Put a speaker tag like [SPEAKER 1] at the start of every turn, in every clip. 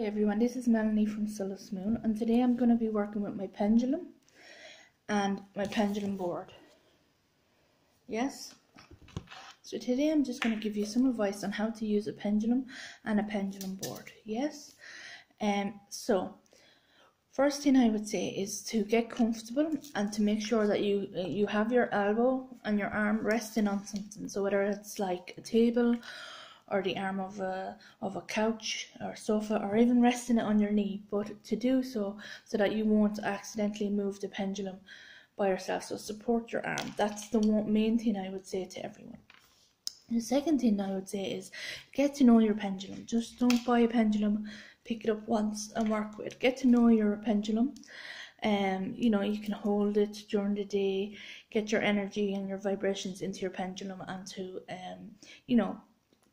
[SPEAKER 1] everyone, this is Melanie from Solace Moon, and today I'm going to be working with my pendulum and my pendulum board. Yes, so today I'm just going to give you some advice on how to use a pendulum and a pendulum board. Yes, so first thing I would say is to get comfortable and to make sure that you have your elbow and your arm resting on something. So whether it's like a table or the arm of a couch or sofa, or even resting it on your knee, but to do so that you won't accidentally move the pendulum by yourself. So support your arm. That's the main thing I would say to everyone. The second thing I would say is get to know your pendulum. Just don't buy a pendulum, pick it up once and work with it. Get to know your pendulum. You can hold it during the day, get your energy and your vibrations into your pendulum, and to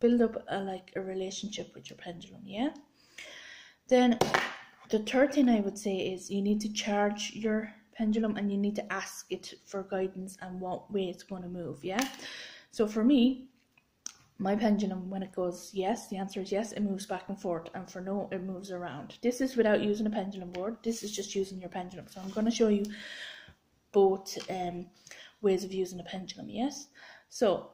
[SPEAKER 1] build up a relationship with your pendulum. Yeah. Then the third thing I would say is you need to charge your pendulum and you need to ask it for guidance and what way it's going to move. Yeah. So for me, my pendulum, when it goes yes, the answer is yes, it moves back and forth, and for no, it moves around. This is without using a pendulum board. This is just using your pendulum. So I'm going to show you both ways of using a pendulum. Yes. So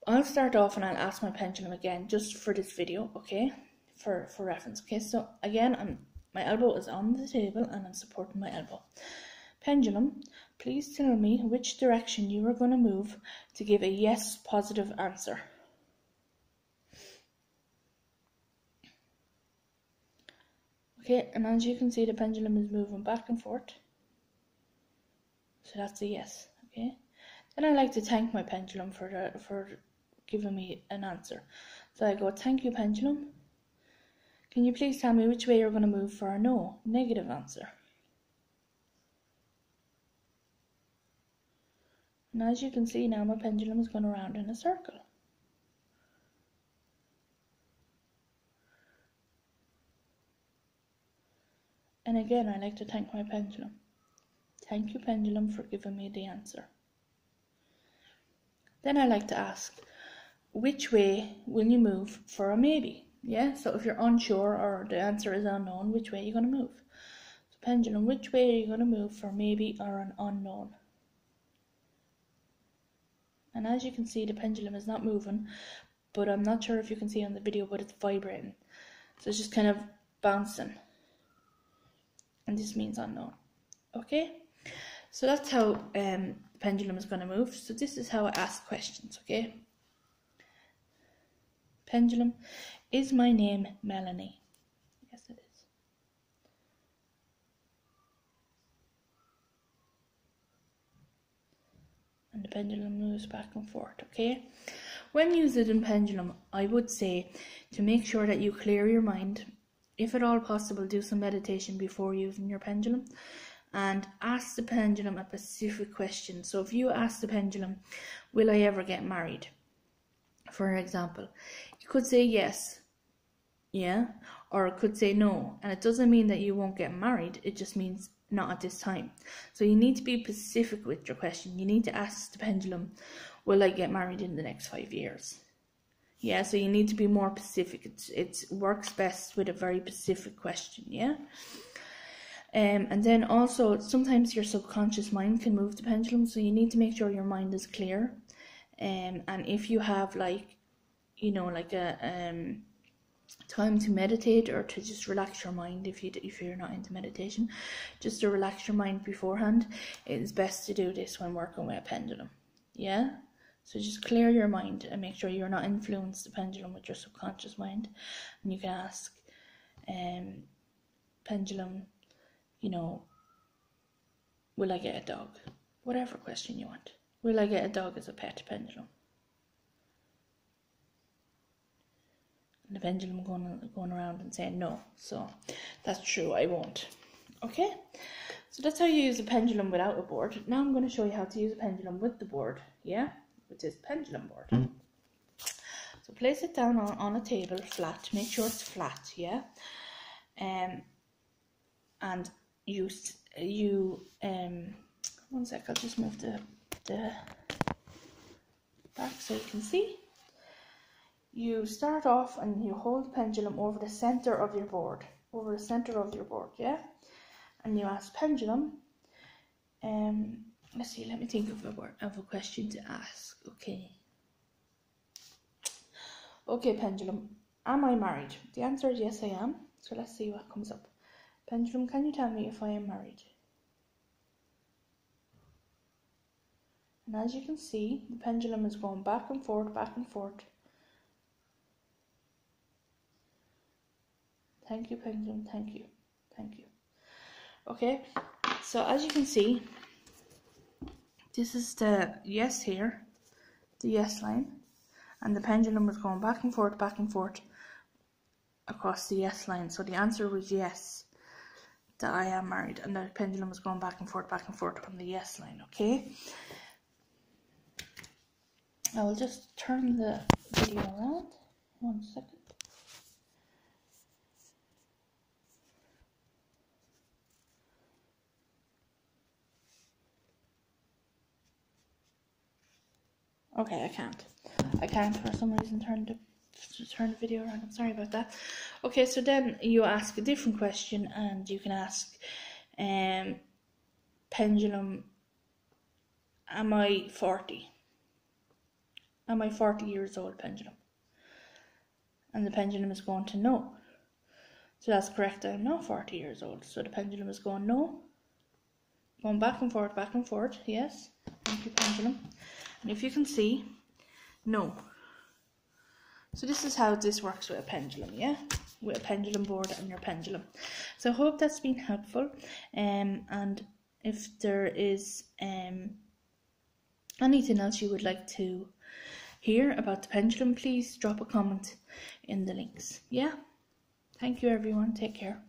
[SPEAKER 1] I'll start off and I'll ask my pendulum again just for this video, okay, for reference. Okay, so again, my elbow is on the table and I'm supporting my elbow. Pendulum, please tell me which direction you are going to move to give a yes positive answer. Okay, and as you can see, the pendulum is moving back and forth. So that's a yes, okay. Then I like to thank my pendulum for giving me an answer. So I go, thank you, pendulum. Can you please tell me which way you're going to move for a no, negative answer? And as you can see now, my pendulum is going around in a circle. And again, I like to thank my pendulum. Thank you, pendulum, for giving me the answer. Then I like to ask, which way will you move for a maybe? Yeah, so if you're unsure or the answer is unknown, which way are you going to move? So pendulum, which way are you going to move for maybe or an unknown? And as you can see, the pendulum is not moving, but I'm not sure if you can see on the video, but it's vibrating. So it's just kind of bouncing. And this means unknown. Okay? So that's how the pendulum is going to move. So this is how I ask questions, okay? Pendulum, is my name Melanie? Yes, it is. And the pendulum moves back and forth, okay? When using pendulum, I would say to make sure that you clear your mind. If at all possible, do some meditation before using your pendulum. And ask the pendulum a specific question. So if you ask the pendulum, will I ever get married? For example, you could say yes, yeah, or it could say no. And it doesn't mean that you won't get married, it just means not at this time. So you need to be specific with your question. You need to ask the pendulum, will I get married in the next 5 years? Yeah, so you need to be more specific. It works best with a very specific question, yeah? And then also, sometimes your subconscious mind can move the pendulum, so you need to make sure your mind is clear. And if you have a time to meditate or to just relax your mind, if you're not into meditation, just to relax your mind beforehand, it is best to do this when working with a pendulum. Yeah. So just clear your mind and make sure you're not influencing the pendulum with your subconscious mind. And you can ask pendulum, will I get a dog? Whatever question you want. Will I get a dog as a pet, pendulum? And the pendulum going around and saying no. So that's true, I won't. Okay? So that's how you use a pendulum without a board. Now I'm going to show you how to use a pendulum with the board. Yeah? With this pendulum board. So place it down on a table flat. Make sure it's flat, yeah? And one sec, I'll just move the back so you can see. you start off and you hold the pendulum over the center of your board, yeah? And you ask pendulum, let's see, let me think of a question to ask. Okay, pendulum, am I married? The answer is yes, I am. So let's see what comes up. Pendulum, can you tell me if I am married? And as you can see, the pendulum is going back and forth, back and forth. Thank you, pendulum, thank you. Okay, so as you can see, this is the yes here, the yes line, and the pendulum is going back and forth across the yes line. So the answer was yes, that I am married, and the pendulum is going back and forth on the yes line, okay? I will just turn the video around, 1 second. Okay, I can't for some reason turn the video around. I'm sorry about that. Okay, so then you ask a different question, and you can ask pendulum, am I 40? Am I 40 years old, pendulum? And the pendulum is going to no. So that's correct, I'm not 40 years old. So the pendulum is going no. Going back and forth, yes. Thank you, pendulum. And if you can see, no. So this is how this works with a pendulum, yeah? With a pendulum board and your pendulum. So I hope that's been helpful. And if there is anything else you would like to hear about the pendulum, please drop a comment in the links, yeah? Thank you everyone, take care.